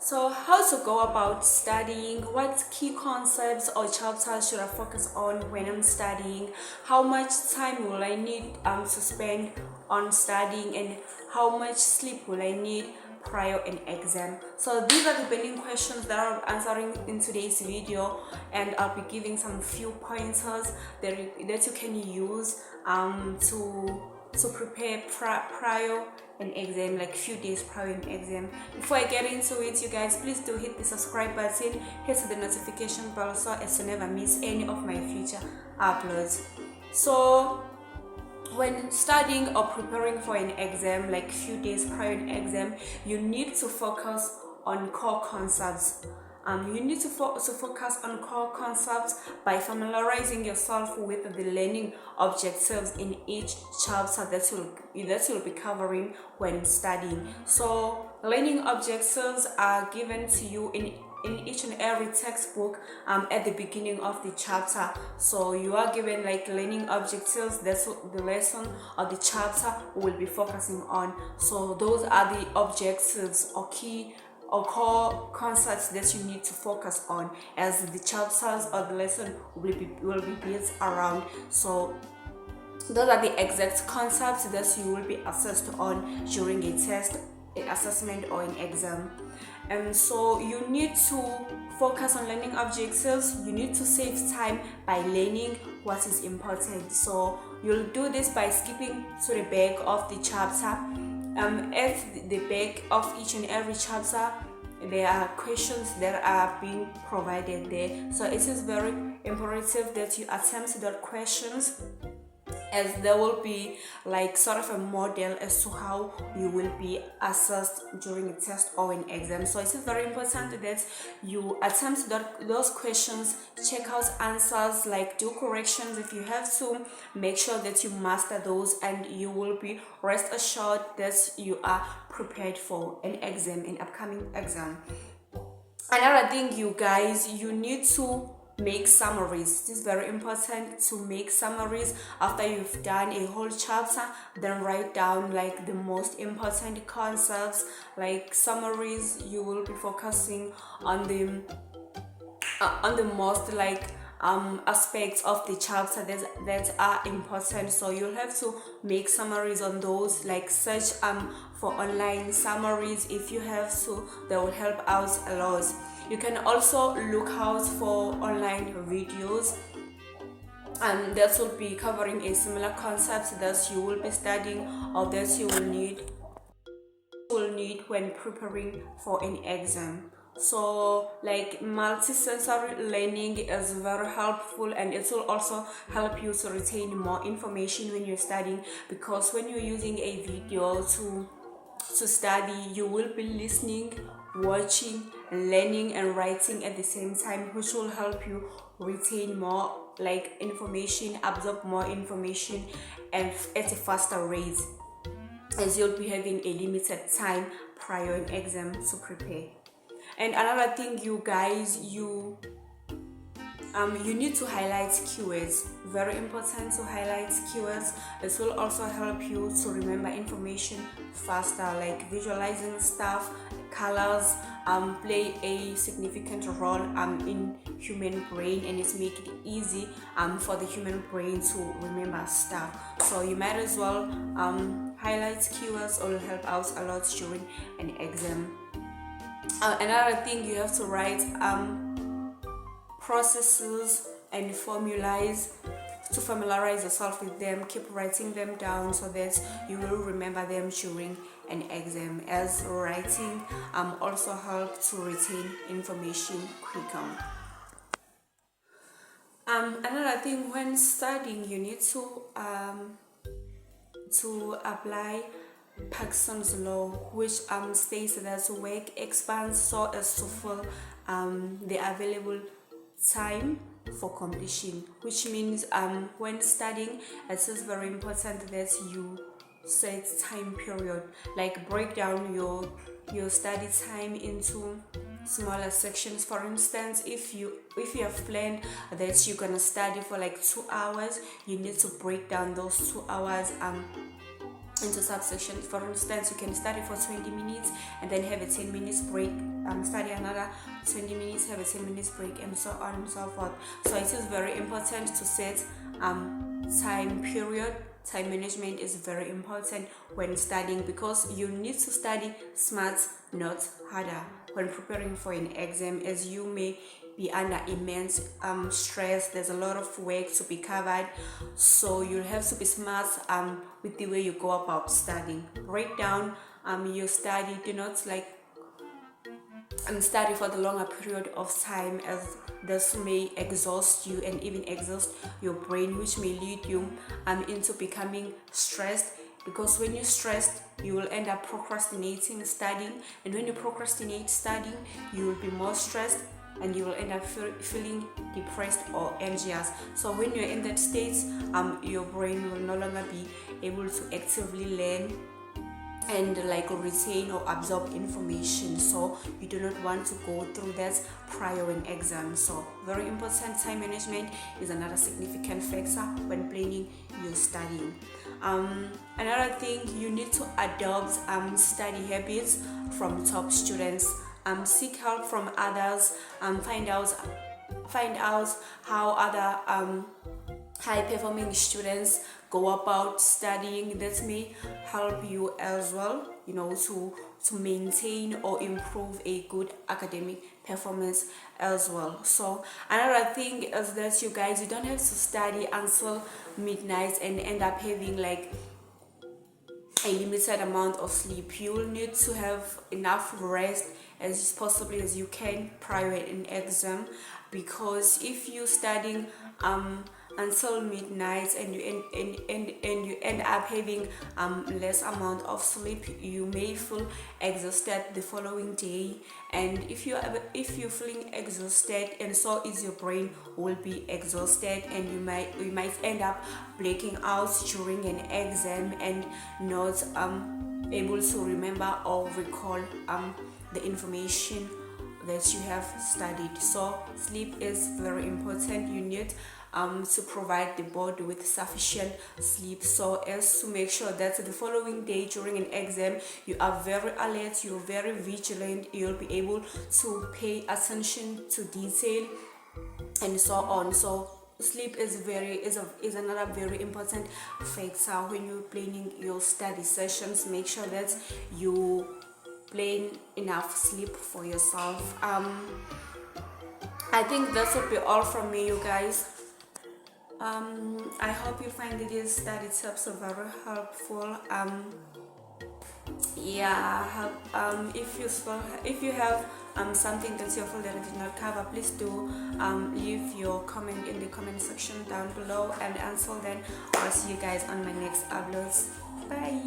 So, how to go about studying, what key concepts or chapters should I focus on when I'm studying, how much time will I need to spend on studying, and how much sleep will I need prior an exam. So these are the burning questions that I'm answering in today's video, and I'll be giving some few pointers that you can use to prepare prior an exam, like few days prior an exam. Before I get into it, you guys, please do hit the subscribe button, hit the notification bell so as to never miss any of my future uploads. So when studying or preparing for an exam, like few days prior an exam, you need to focus on core concepts. You need to focus on core concepts by familiarizing yourself with the learning objectives in each chapter that you'll be covering when studying. So learning objectives are given to you in each and every textbook at the beginning of the chapter. So you are given like learning objectives. That's the lesson or the chapter will be focusing on. So those are the objectives or key or core concepts that you need to focus on, as the chapters or the lesson will be built around. So those are the exact concepts that you will be assessed on during a test, an assessment, or an exam. And so you need to focus on learning objectives. You need to save time by learning what is important. So you'll do this by skipping to the back of the chapter. At the back of each and every chapter, there are questions that are being provided there. So it is very imperative that you attempt the questions, as there will be like sort of a model as to how you will be assessed during a test or an exam. So it is very important that you attempt those questions, check out answers, like do corrections if you have to, make sure that you master those, and you will be rest assured that you are prepared for an exam, an upcoming exam. Another thing, you guys, you need to make summaries. It is very important to make summaries after you've done a whole chapter. Then write down like the most important concepts. Like summaries, you will be focusing on the most like aspects of the chapter that are important. So you'll have to make summaries on those, like search for online summaries if you have to. That will help out a lot. You can also look out for online videos that will be covering a similar concept that you will be studying or that you will need when preparing for an exam. So like multi-sensory learning is very helpful, and it will also help you to retain more information when you're studying, because when you're using a video to study, you will be listening, watching, learning, and writing at the same time, which will help you retain more like information, absorb more information, and at a faster rate, as you'll be having a limited time prior an exam to prepare. And another thing, you guys, you need to highlight keywords. Very important to highlight keywords. This will also help you to remember information faster, like visualizing stuff. Colors play a significant role in human brain, and it's make it easy for the human brain to remember stuff. So you might as well highlight keywords, or will help out a lot during an exam. Another thing, you have to write processes and formulas to familiarize yourself with them. Keep writing them down so that you will remember them during an exam, as writing also helps to retain information quicker. Another thing, when studying, you need to apply Parkinson's law, which states that work expands so as to fill the available time for completion, which means when studying, it is very important that you set time period, like break down your study time into smaller sections. For instance, if you have planned that you're gonna study for like 2 hours, you need to break down those 2 hours into subsections. For instance, you can study for 20 minutes and then have a 10 minutes break, study another 20 minutes, have a 10 minutes break, and so on and so forth. So it is very important to set time period. Time management is very important when studying, because you need to study smart, not harder, when preparing for an exam, as you may be under immense stress. There's a lot of work to be covered, so you have to be smart with the way you go about studying. Break down your study. Do not study for the longer period of time, as this may exhaust you and even exhaust your brain, which may lead you into becoming stressed, because when you're stressed you will end up procrastinating studying, and when you procrastinate studying you will be more stressed and you will end up feeling depressed or anxious. So when you're in that state, your brain will no longer be able to actively learn and retain or absorb information. So you do not want to go through that prior an exam. So very important, time management is another significant factor when planning your studying. Another thing, you need to adopt study habits from top students. Seek help from others. Find out how other high performing students go about studying. That may help you as well, to maintain or improve a good academic performance as well. So another thing is that you don't have to study until midnight and end up having a limited amount of sleep. You will need to have enough rest as possibly as you can prior an exam, because if you're studying until midnight and you end up having less amount of sleep, you may feel exhausted the following day. And if you're feeling exhausted, and so is your brain, will be exhausted, and you might end up breaking out during an exam and not able to remember or recall the information that you have studied. So sleep is very important. You need to provide the body with sufficient sleep, so as to make sure that the following day during an exam you are very alert, you're very vigilant, you'll be able to pay attention to detail and so on. So sleep is another very important factor when you're planning your study sessions. Make sure that you plan enough sleep for yourself. I think that would be all from me, you guys. I hope you find these study tips very helpful. If you have something that you feel that I did not cover, please do leave your comment in the comment section down below, and until then, I'll see you guys on my next uploads. Bye.